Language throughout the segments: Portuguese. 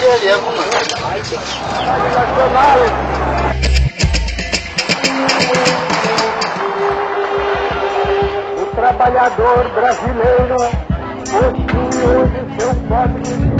O trabalhador brasileiro possui hoje seu código.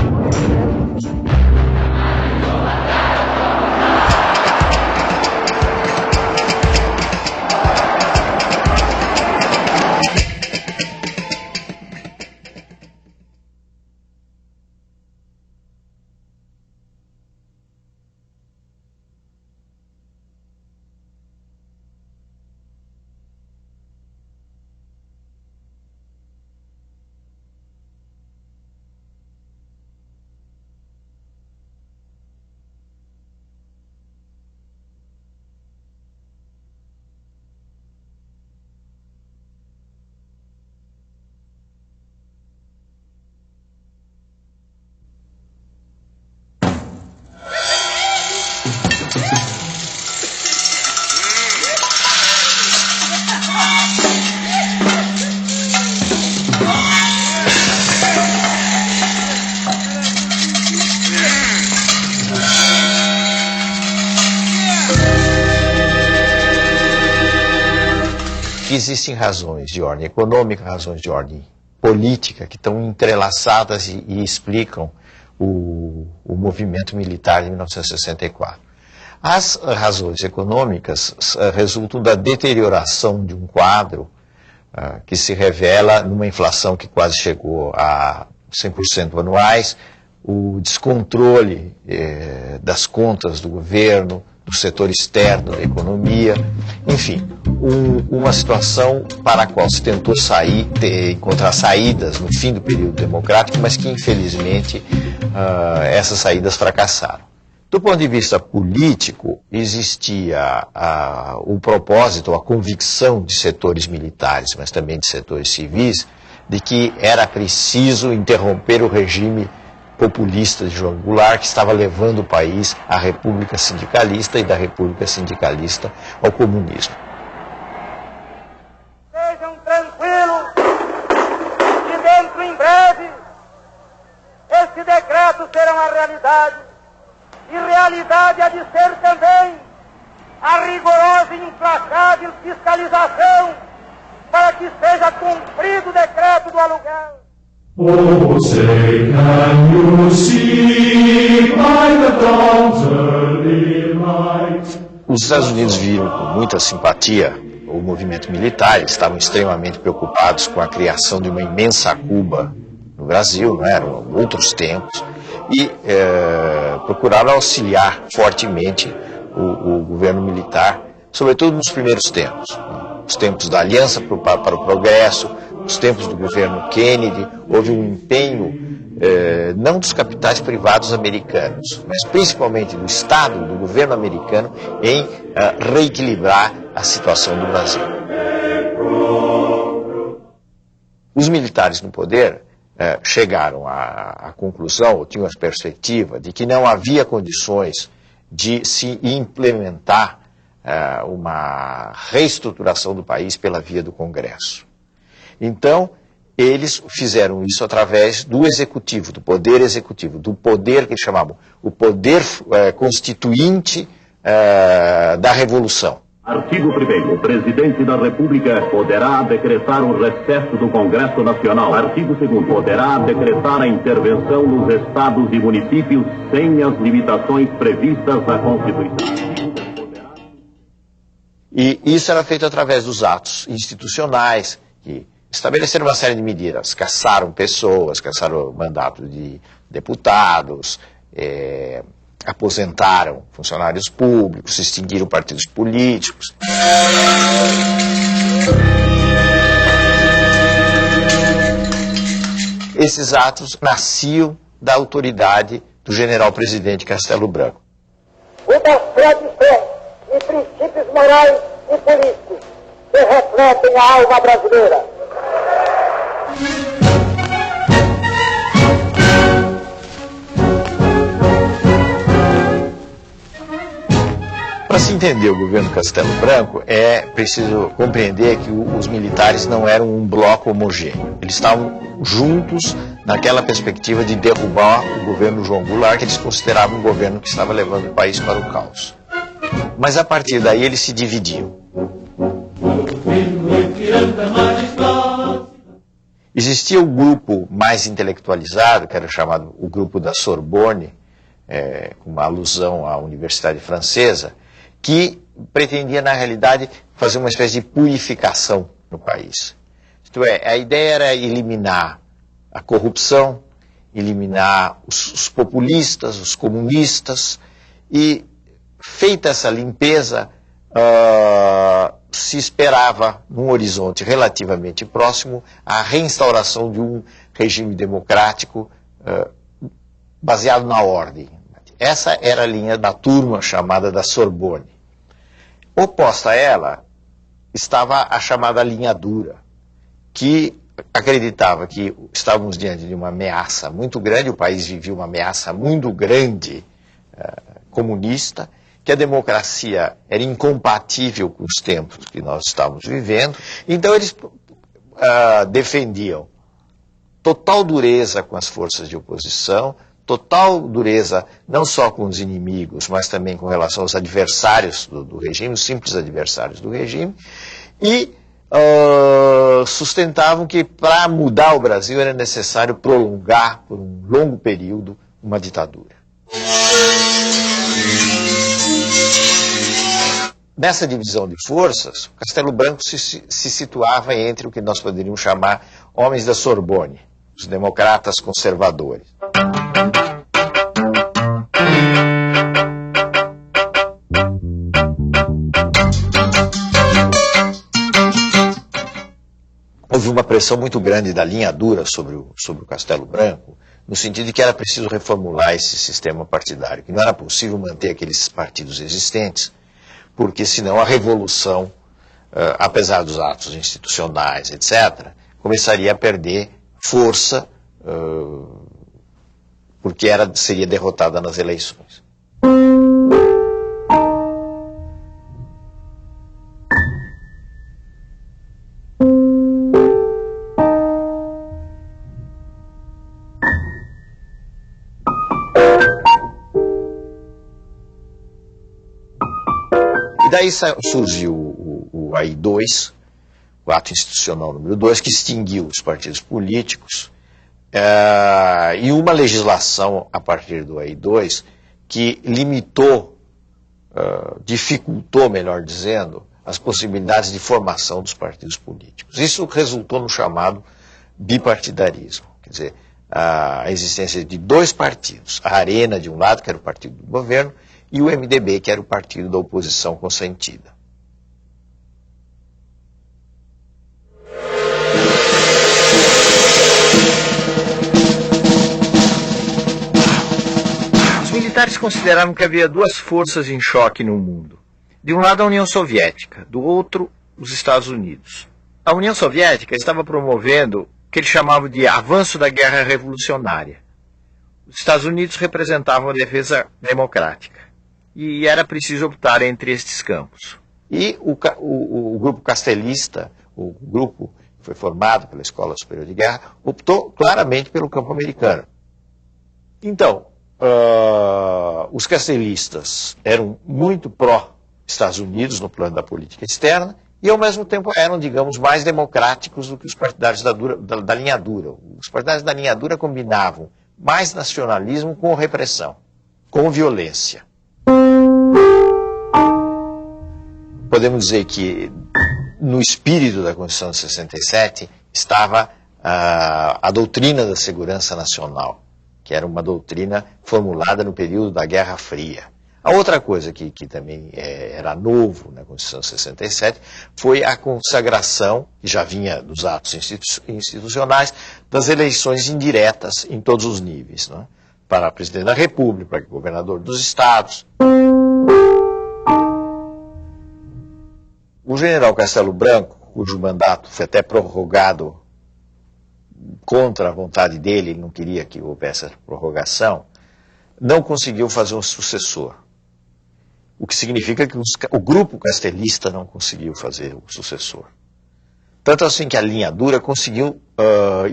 Existem razões de ordem econômica, razões de ordem política que estão entrelaçadas e explicam o movimento militar de 1964. As razões econômicas resultam da deterioração de um quadro que se revela numa inflação que quase chegou a 100% anuais, o descontrole das contas do governo, do setor externo da economia, enfim, uma situação para a qual se tentou encontrar saídas no fim do período democrático, mas que infelizmente essas saídas fracassaram. Do ponto de vista político, existia o propósito, a convicção de setores militares, mas também de setores civis, de que era preciso interromper o regime populista de João Goulart, que estava levando o país à República Sindicalista e da República Sindicalista ao comunismo. Sejam tranquilos, que dentro em breve esse decreto será uma realidade, e realidade há de ser também a rigorosa e implacável fiscalização para que seja cumprido o decreto do aluguel. Oh, say, can you see by the dawn's early light? Os Estados Unidos viram com muita simpatia o movimento militar, eles estavam extremamente preocupados com a criação de uma imensa Cuba no Brasil, não eram outros tempos, e procuraram auxiliar fortemente o governo militar, sobretudo nos primeiros tempos, os tempos da Aliança para o Progresso, os tempos do governo Kennedy. Houve um empenho não dos capitais privados americanos, mas principalmente do Estado, do governo americano, em reequilibrar a situação do Brasil. Os militares no poder chegaram à conclusão, ou tinham a perspectiva, de que não havia condições de se implementar uma reestruturação do país pela via do Congresso. Então, eles fizeram isso através do executivo, do poder executivo, do poder que eles chamavam o poder constituinte da Revolução. Artigo 1º. O presidente da República poderá decretar o recesso do Congresso Nacional. Artigo 2º. Poderá decretar a intervenção nos estados e municípios sem as limitações previstas na Constituição. E isso era feito através dos atos institucionais que estabeleceram uma série de medidas, caçaram pessoas, caçaram mandato de deputados, aposentaram funcionários públicos, extinguiram partidos políticos. Esses atos nasciam da autoridade do general-presidente Castelo Branco. Uma tradição e princípios morais e políticos que refletem a alma brasileira. Para se entender o governo Castelo Branco, é preciso compreender que os militares não eram um bloco homogêneo. Eles estavam juntos naquela perspectiva de derrubar o governo João Goulart, que eles consideravam um governo que estava levando o país para o caos. Mas a partir daí eles se dividiam. Existia o grupo mais intelectualizado, que era chamado o grupo da Sorbonne, com uma alusão à Universidade Francesa, que pretendia, na realidade, fazer uma espécie de purificação no país. Isto é, a ideia era eliminar a corrupção, eliminar os populistas, os comunistas, e, feita essa limpeza, se esperava, num horizonte relativamente próximo, a reinstauração de um regime democrático baseado na ordem. Essa era a linha da turma chamada da Sorbonne. Oposta a ela estava a chamada linha dura, que acreditava que estávamos diante de uma ameaça muito grande, o país vivia uma ameaça muito grande comunista, que a democracia era incompatível com os tempos que nós estávamos vivendo. Então eles defendiam total dureza com as forças de oposição, total dureza não só com os inimigos, mas também com relação aos adversários do regime, os simples adversários do regime, e sustentavam que para mudar o Brasil era necessário prolongar por um longo período uma ditadura. Nessa divisão de forças, Castelo Branco se situava entre o que nós poderíamos chamar homens da Sorbonne, os democratas conservadores. Houve uma pressão muito grande da linha dura sobre o Castelo Branco, no sentido de que era preciso reformular esse sistema partidário, que não era possível manter aqueles partidos existentes, porque senão a revolução, apesar dos atos institucionais, etc., começaria a perder força, porque seria derrotada nas eleições. E daí surgiu o AI-2, o ato institucional número 2, que extinguiu os partidos políticos, e uma legislação a partir do AI-2 que limitou, dificultou, melhor dizendo, as possibilidades de formação dos partidos políticos. Isso resultou no chamado bipartidarismo, quer dizer, a existência de dois partidos, a Arena de um lado, que era o partido do governo, e o MDB, que era o partido da oposição consentida. Os militares consideravam que havia duas forças em choque no mundo. De um lado a União Soviética, do outro os Estados Unidos. A União Soviética estava promovendo o que eles chamavam de avanço da guerra revolucionária. Os Estados Unidos representavam a defesa democrática. E era preciso optar entre estes campos. E o grupo castelista, o grupo que foi formado pela Escola Superior de Guerra, optou claramente pelo campo americano. Então, os castelistas eram muito pró-Estados Unidos no plano da política externa e, ao mesmo tempo, eram, digamos, mais democráticos do que os partidários da linha dura. Os partidários da linha dura combinavam mais nacionalismo com repressão, com violência. Podemos dizer que no espírito da Constituição de 67 estava a doutrina da segurança nacional, que era uma doutrina formulada no período da Guerra Fria. A outra coisa que também era novo na Constituição de 67 foi a consagração, que já vinha dos atos institucionais, das eleições indiretas em todos os níveis, não é? Para presidente da República, para governador dos estados. O general Castelo Branco, cujo mandato foi até prorrogado contra a vontade dele, ele não queria que houvesse essa prorrogação, não conseguiu fazer um sucessor. o que significa que o grupo castelista não conseguiu fazer o sucessor. Tanto assim que a linha dura conseguiu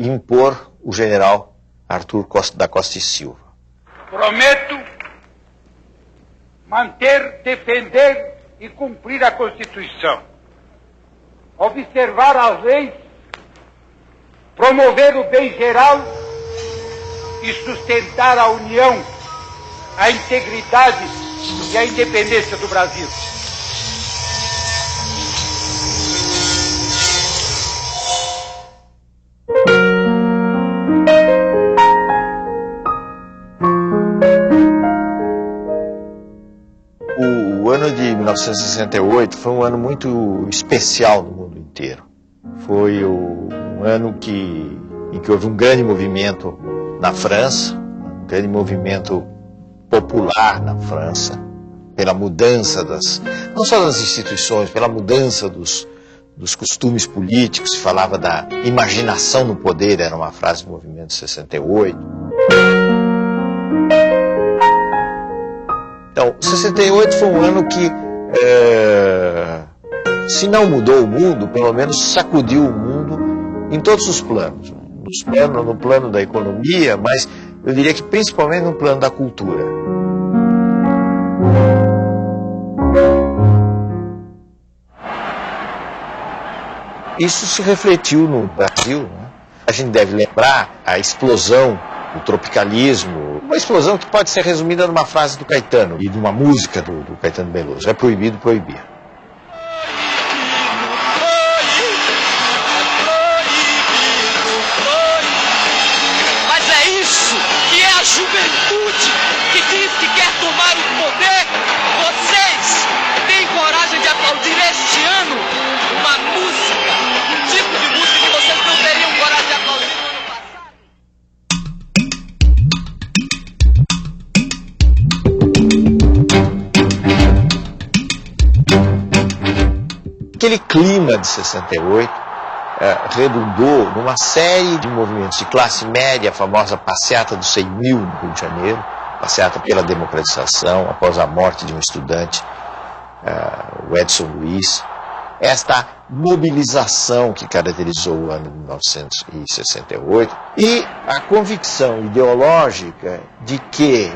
impor o general Arthur da Costa e Silva. Prometo manter, defender e cumprir a Constituição, observar as leis, promover o bem geral e sustentar a união, a integridade e a independência do Brasil. O ano de 1968 foi um ano muito especial no mundo inteiro. Foi um ano em que houve um grande movimento na França, um grande movimento popular na França, pela mudança não só das instituições, pela mudança dos costumes políticos. Se falava da imaginação no poder, era uma frase do movimento 68. Então, 68 foi um ano que, se não mudou o mundo, pelo menos sacudiu o mundo em todos os planos. No plano da economia, mas eu diria que principalmente no plano da cultura. Isso se refletiu no Brasil, né? A gente deve lembrar a explosão do tropicalismo, uma explosão que pode ser resumida numa frase do Caetano e de uma música do Caetano Veloso: é proibido proibir. Mas é isso que é a juventude que diz que quer tomar o poder. Vocês têm coragem de aplaudir este ano uma música, um tipo de música que vocês não teriam coragem de aplaudir no ano passado? Aquele clima de 68 redundou numa série de movimentos de classe média, a famosa passeata dos 100 mil no Rio de Janeiro, passeata pela democratização, após a morte de um estudante, o Edson Luiz. Esta mobilização que caracterizou o ano de 1968 e a convicção ideológica de que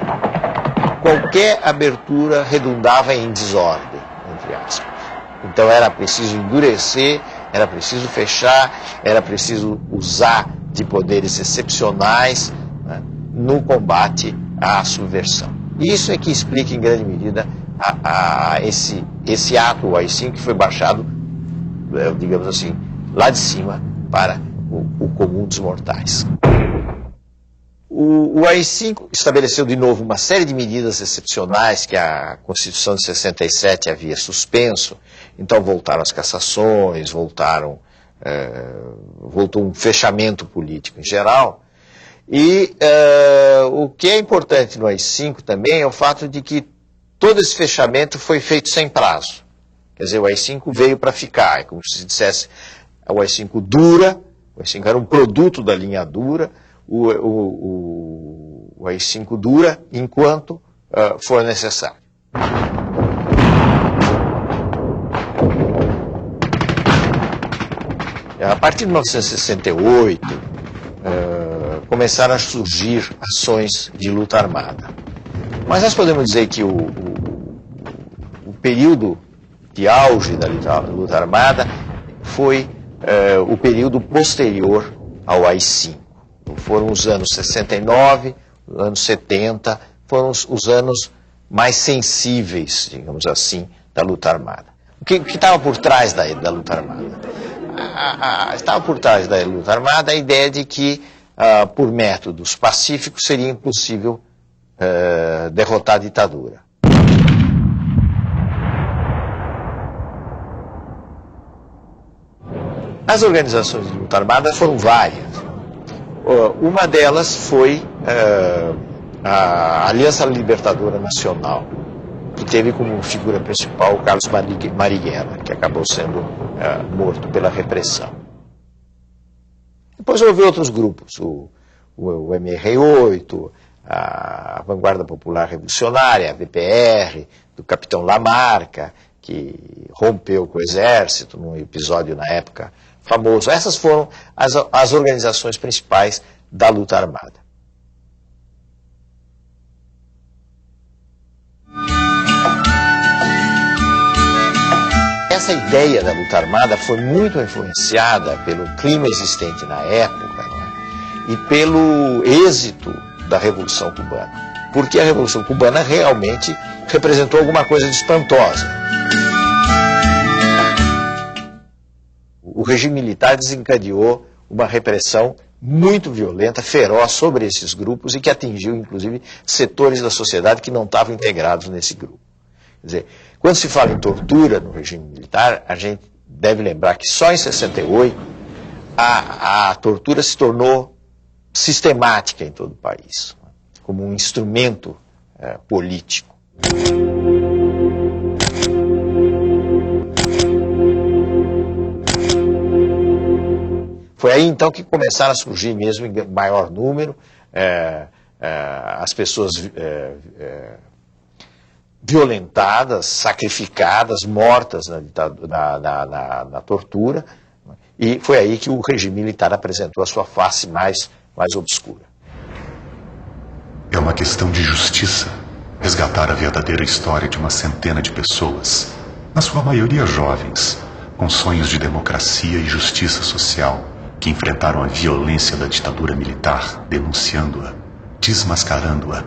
qualquer abertura redundava em desordem, entre aspas. Então era preciso endurecer, era preciso fechar, era preciso usar de poderes excepcionais, né, no combate à subversão. Isso é que explica em grande medida esse ato, o AI-5, que foi baixado, digamos assim, lá de cima para o comum dos mortais. O AI-5 estabeleceu de novo uma série de medidas excepcionais que a Constituição de 67 havia suspenso. Então voltaram as cassações, voltou um fechamento político em geral. E o que é importante no AI-5 também é o fato de que todo esse fechamento foi feito sem prazo. Quer dizer, o AI-5 veio para ficar. É como se dissesse, o AI-5 dura, o AI-5 era um produto da linha dura, o AI-5 dura enquanto for necessário. A partir de 1968, começaram a surgir ações de luta armada. Mas nós podemos dizer que o período de auge da luta armada foi o período posterior ao AI-5. Foram os anos 69, os anos 70, foram os anos mais sensíveis, digamos assim, da luta armada. O que estava por trás da luta armada? Estava por trás da luta armada a ideia de que, por métodos pacíficos, seria impossível derrotar a ditadura. As organizações de luta armada foram várias. Uma delas foi a Aliança Libertadora Nacional, que teve como figura principal o Carlos Marighella, que acabou sendo morto pela repressão. Depois houve outros grupos, o MR8, a Vanguarda Popular Revolucionária, a VPR, do capitão Lamarca, que rompeu com o exército, num episódio na época famoso. Essas foram as organizações principais da luta armada. Essa ideia da luta armada foi muito influenciada pelo clima existente na época, né, e pelo êxito da Revolução Cubana. Porque a Revolução Cubana realmente representou alguma coisa de espantosa. O regime militar desencadeou uma repressão muito violenta, feroz sobre esses grupos e que atingiu, inclusive, setores da sociedade que não estavam integrados nesse grupo. Quer dizer, quando se fala em tortura no regime militar, a gente deve lembrar que só em 68 a tortura se tornou sistemática em todo o país, como um instrumento político. Foi aí então que começaram a surgir mesmo em maior número as pessoas violentadas, sacrificadas, mortas na tortura, e foi aí que o regime militar apresentou a sua face mais obscura. É uma questão de justiça resgatar a verdadeira história de uma centena de pessoas, na sua maioria jovens, com sonhos de democracia e justiça social, que enfrentaram a violência da ditadura militar, denunciando-a, desmascarando-a,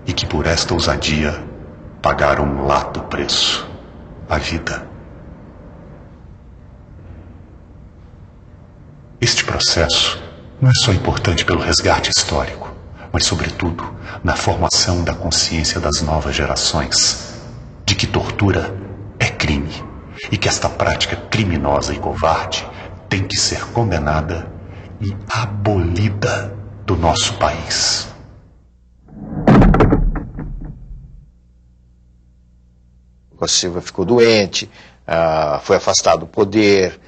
e que por esta ousadia pagaram um lato preço, a vida. Este processo não é só importante pelo resgate histórico, mas, sobretudo, na formação da consciência das novas gerações, de que tortura é crime e que esta prática criminosa e covarde tem que ser condenada e abolida do nosso país. Costa Silva ficou doente, foi afastado do poder,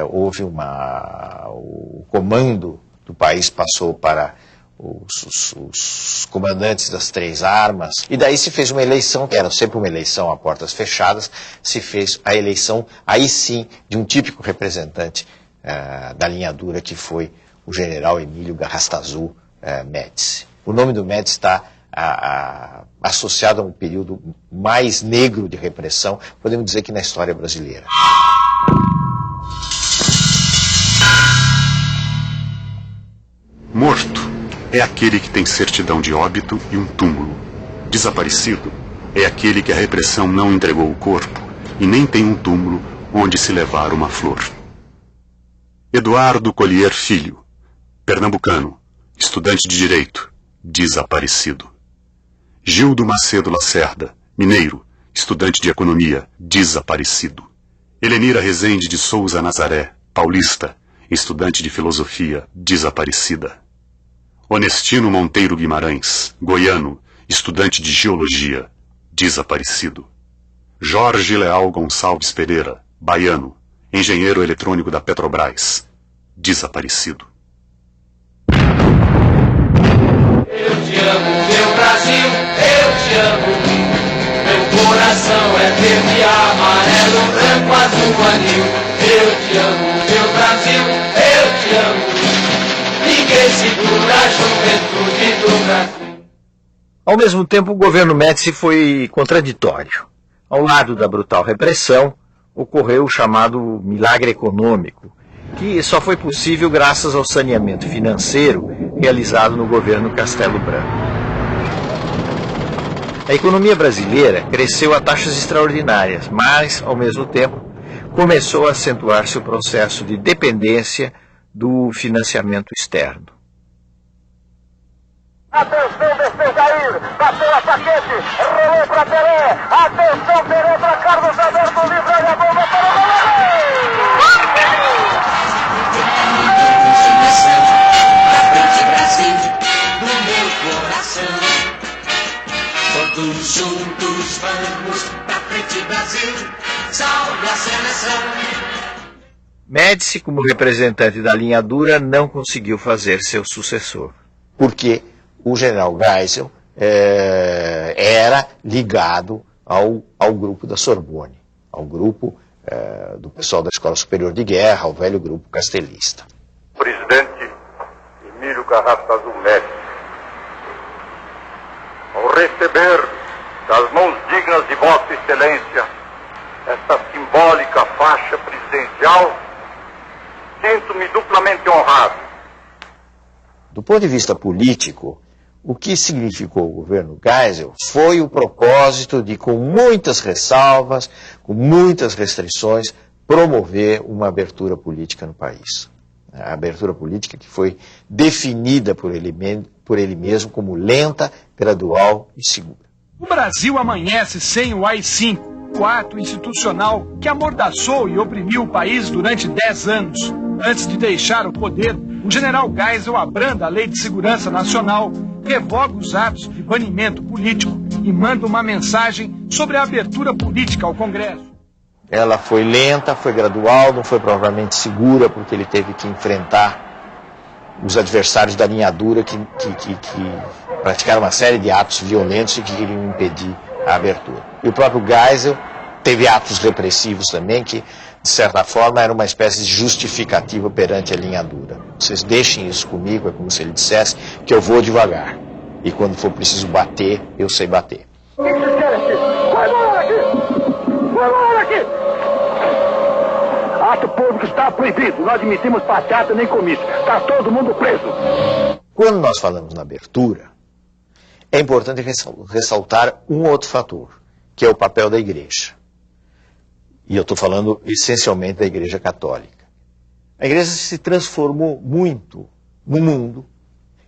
houve o comando do país passou para os comandantes das três armas, e daí se fez uma eleição, que era sempre uma eleição a portas fechadas, se fez a eleição, aí sim, de um típico representante da linha dura, que foi o general Emílio Garrastazu Médici. O nome do Médici está associado a um período mais negro de repressão, podemos dizer que na história brasileira. Morto é aquele que tem certidão de óbito e um túmulo. Desaparecido é aquele que a repressão não entregou o corpo e nem tem um túmulo onde se levar uma flor. Eduardo Collier Filho, pernambucano, estudante de Direito, desaparecido. Gildo Macedo Lacerda, mineiro, estudante de Economia, desaparecido. Helenira Rezende de Souza Nazaré, paulista, estudante de Filosofia, desaparecida. Honestino Monteiro Guimarães, goiano, estudante de Geologia, desaparecido. Jorge Leal Gonçalves Pereira, baiano, engenheiro eletrônico da Petrobras, desaparecido. Eu te amo, meu Brasil, eu te amo. Meu coração é verde, amarelo, branco, azul, anil. Eu te amo, meu Brasil, eu te amo. Ninguém segura a juventude do Brasil. Ao mesmo tempo, o governo Médici foi contraditório. Ao lado da brutal repressão, ocorreu o chamado milagre econômico, que só foi possível graças ao saneamento financeiro realizado no governo Castelo Branco. A economia brasileira cresceu a taxas extraordinárias, mas, ao mesmo tempo, começou a acentuar-se o processo de dependência do financiamento externo. Atenção, desceu Jair, bateu a Paquete, rolou para Pelé, atenção, Pelé para Carlos Alberto, livre a bomba para o goleiro! Pra frente, Brasil, do meu coração. Todos juntos vamos pra frente, Brasil, salve a seleção. Médici, como representante da linha dura, não conseguiu fazer seu sucessor, porque o general Geisel era ligado ao grupo da Sorbonne, ao grupo do pessoal da Escola Superior de Guerra, ao velho grupo castelista. Presidente Emílio Garrafa Azul Médici, ao receber das mãos dignas de Vossa Excelência esta simbólica faixa presidencial, sinto-me duplamente honrado. Do ponto de vista político, o que significou o governo Geisel foi o propósito de, com muitas ressalvas, com muitas restrições, promover uma abertura política no país. A abertura política que foi definida por ele mesmo como lenta, gradual e segura. O Brasil amanhece sem o AI-5, o ato institucional que amordaçou e oprimiu o país durante 10 anos. Antes de deixar o poder, o general Geisel abranda a Lei de Segurança Nacional, revoga os atos de banimento político e manda uma mensagem sobre a abertura política ao Congresso. Ela foi lenta, foi gradual, não foi provavelmente segura, porque ele teve que enfrentar os adversários da linha dura que praticaram uma série de atos violentos e que queriam impedir a abertura. E o próprio Geisel teve atos repressivos também que, de certa forma, era uma espécie de justificativa perante a linha dura. Vocês deixem isso comigo, é como se ele dissesse que eu vou devagar. E quando for preciso bater, eu sei bater. O que vocês querem aqui? Vai embora aqui! Vai embora aqui! Ato público está proibido. Não admitimos passeata nem comício. Está todo mundo preso. Quando nós falamos na abertura, é importante ressaltar um outro fator, que é o papel da igreja. E eu estou falando essencialmente da Igreja Católica. A igreja se transformou muito no mundo,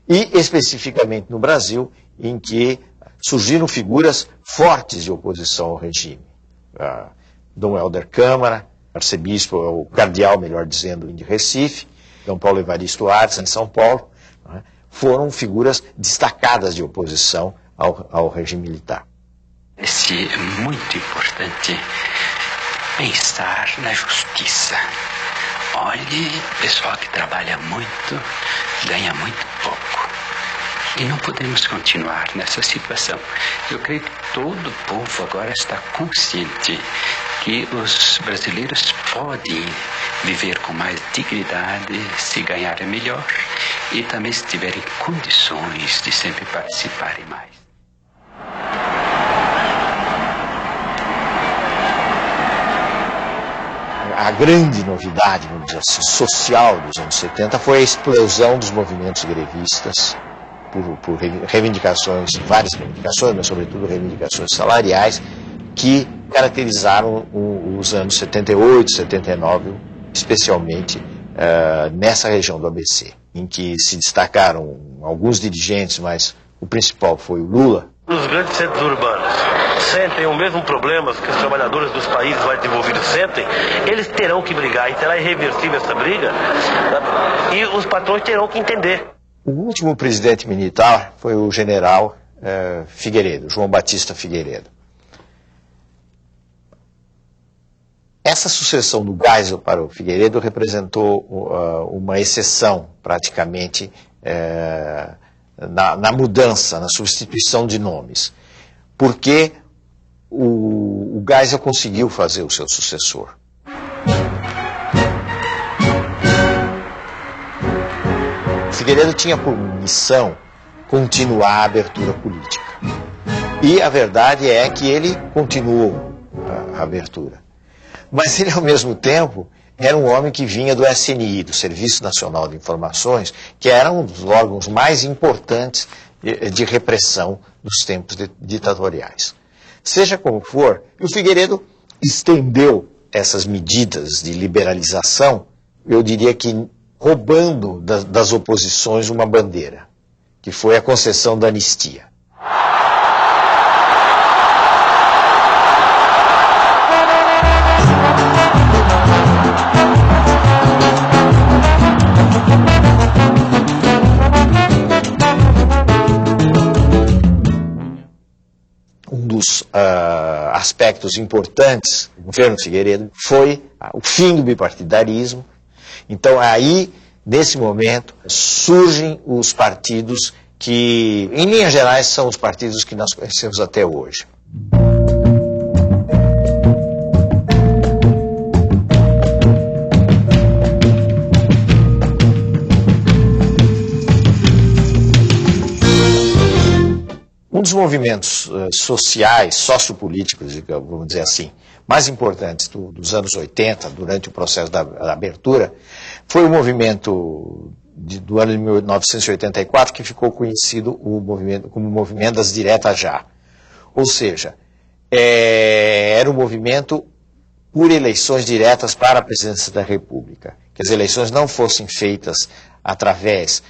e especificamente no Brasil, em que surgiram figuras fortes de oposição ao regime. Dom Helder Câmara, arcebispo, o cardeal, melhor dizendo, de Recife, Dom Paulo Evaristo Artes, em São Paulo, foram figuras destacadas de oposição ao regime militar. É muito importante pensar na justiça. Olhe, pessoal que trabalha muito, ganha muito pouco. E não podemos continuar nessa situação. Eu creio que todo o povo agora está consciente que os brasileiros podem viver com mais dignidade se ganharem melhor e também se tiverem condições de sempre participarem mais. A grande novidade, vamos dizer assim, social dos anos 70 foi a explosão dos movimentos grevistas por reivindicações, várias reivindicações, mas sobretudo reivindicações salariais, que caracterizaram os anos 78, 79, especialmente nessa região do ABC, em que se destacaram alguns dirigentes, mas o principal foi o Lula. Os grandes centros urbanos sentem o mesmo problema que os trabalhadores dos países mais desenvolvidos sentem, eles terão que brigar e será irreversível essa briga, e os patrões terão que entender. O último presidente militar foi o general Figueiredo, João Batista Figueiredo. Essa sucessão do Geisel para o Figueiredo representou uma exceção, praticamente, na mudança, na substituição de nomes, porque o Geisel conseguiu fazer o seu sucessor. Figueiredo tinha por missão continuar a abertura política. E a verdade é que ele continuou a abertura. Mas ele, ao mesmo tempo, era um homem que vinha do SNI, do Serviço Nacional de Informações, que era um dos órgãos mais importantes de repressão dos tempos ditatoriais. Seja como for, o Figueiredo estendeu essas medidas de liberalização, eu diria que roubando das oposições uma bandeira, que foi a concessão da anistia. Um dos aspectos importantes do governo Figueiredo foi o fim do bipartidarismo. Então aí, nesse momento, surgem os partidos que, em linhas gerais, são os partidos que nós conhecemos até hoje. Um dos movimentos sociais, sociopolíticos, vamos dizer assim, mais importantes dos anos 80, durante o processo da abertura, foi o movimento do ano de 1984, que ficou conhecido como o movimento das diretas já. Ou seja, era um movimento por eleições diretas para a presidência da República. Que as eleições não fossem feitas através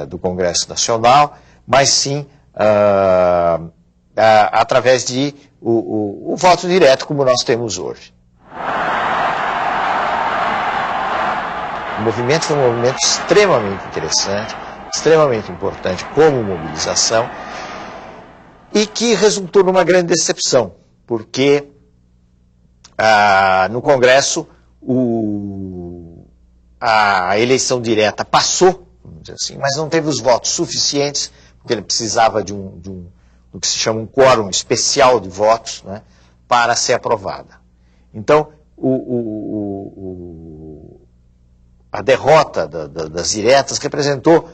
do Congresso Nacional, mas sim através de o voto direto, como nós temos hoje. O movimento foi um movimento extremamente interessante, extremamente importante como mobilização, e que resultou numa grande decepção, porque no Congresso a eleição direta passou, vamos dizer assim, mas não teve os votos suficientes, porque ele precisava do que se chama um quórum especial de votos, né, para ser aprovada. Então, a derrota das diretas representou,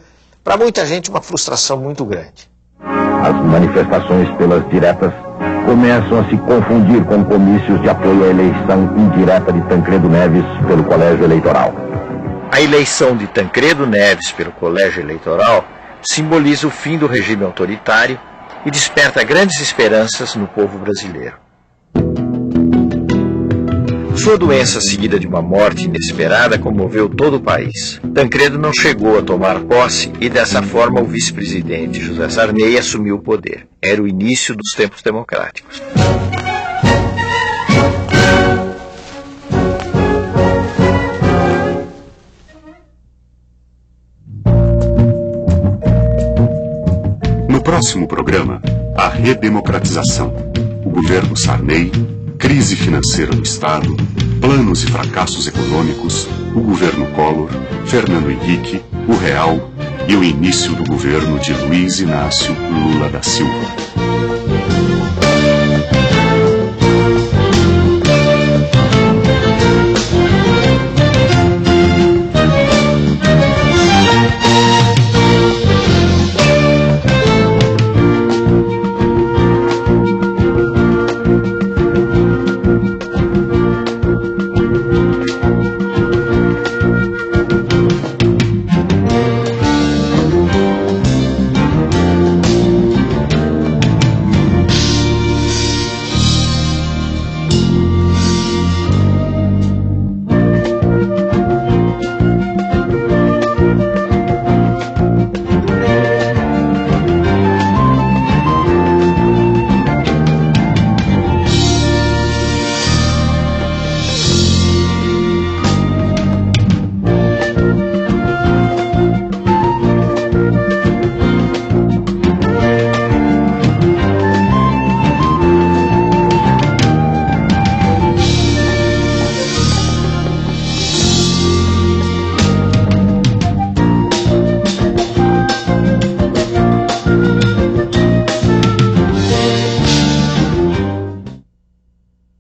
para muita gente, uma frustração muito grande. As manifestações pelas diretas começam a se confundir com comícios de apoio à eleição indireta de Tancredo Neves pelo Colégio Eleitoral. A eleição de Tancredo Neves pelo Colégio Eleitoral simboliza o fim do regime autoritário e desperta grandes esperanças no povo brasileiro. Sua doença, seguida de uma morte inesperada, comoveu todo o país. Tancredo não chegou a tomar posse e, dessa forma, o vice-presidente José Sarney assumiu o poder. Era o início dos tempos democráticos. No próximo programa, a redemocratização. O governo Sarney, crise financeira do Estado, planos e fracassos econômicos, o governo Collor, Fernando Henrique, o Real e o início do governo de Luiz Inácio Lula da Silva.